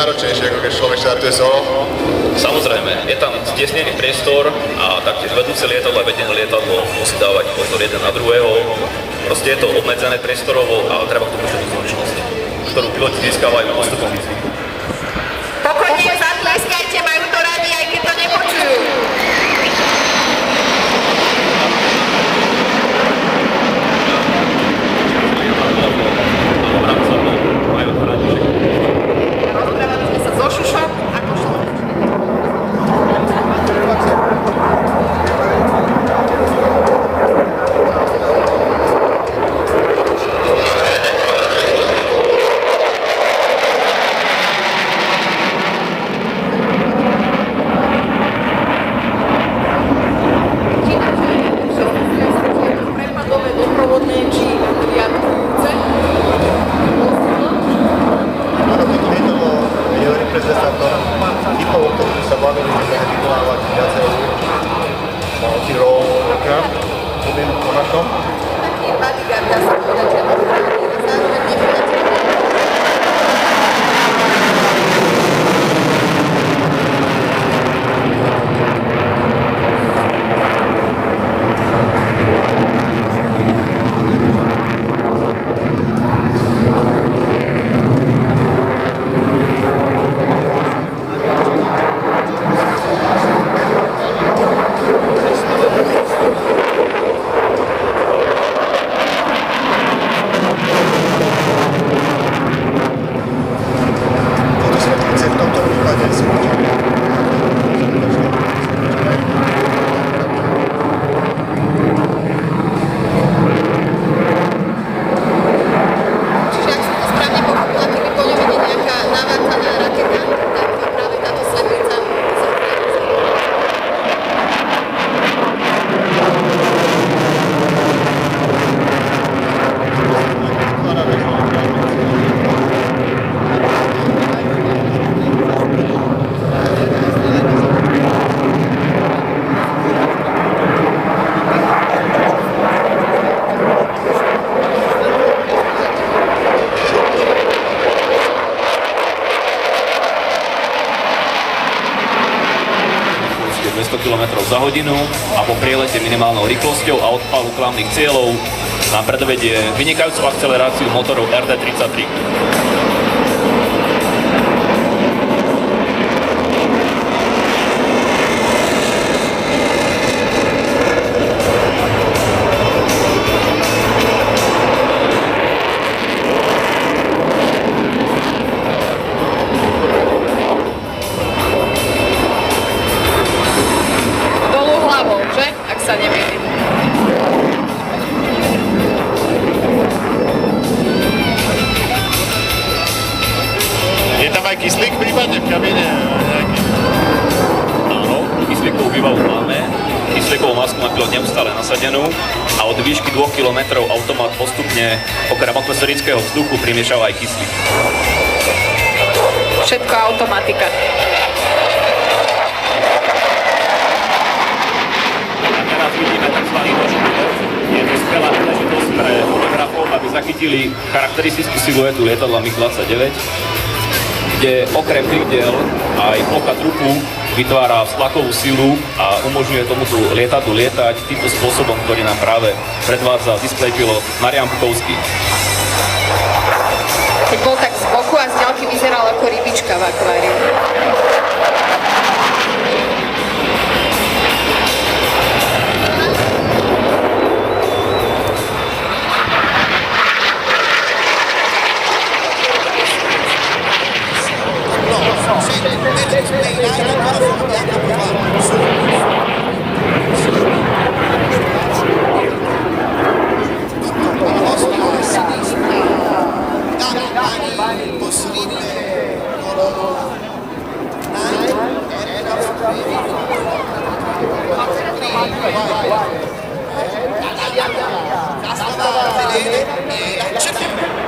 náročnejšie, ako keď človek štartuje solo? Samozrejme, je tam stiesnený priestor a taktiež vedúce lietadlo a vedené lietadlo musí dávať pozor jeden na druhého. Proste je to obmedzené priestorovo a treba k tomu všetku zručnosť, ktorú piloti získavajú postupom výcviku. Pokojne zatleskajte, majú to radi, aj keď to nepočujú. Rozprávali sme sa so Šušom a Košom. Za hodinu a po prielete minimálnou rýchlosťou a odpalu klamných cieľov nám predvedie vynikajúcu akceleráciu motorov RD33. Kyslík prípadne v kabíne nejaký? Áno, kyslíkovú výbavu máme. Kyslíkovú masku má pilot neustále nasadenú a od výšky 2 km automat postupne okrem atmosférického vzduchu primiešava aj kyslík. Všetko automatika. A teraz vidíme tzv. nožný let. Je to skvelá príležitosť pre fotografov, aby zachytili charakteristickú siluetu lietadla MiG-29, kde okrem krídel aj plocha trupu vytvára tlakovú silu a umožňuje tomuto lietadlu lietať týmto spôsobom, ktorý nám práve predvádza displej pilot Marián Bukovský. Keď bol tak z boku a z ďalky vyzeral ako rybička v akváriu. Zastava vedere e la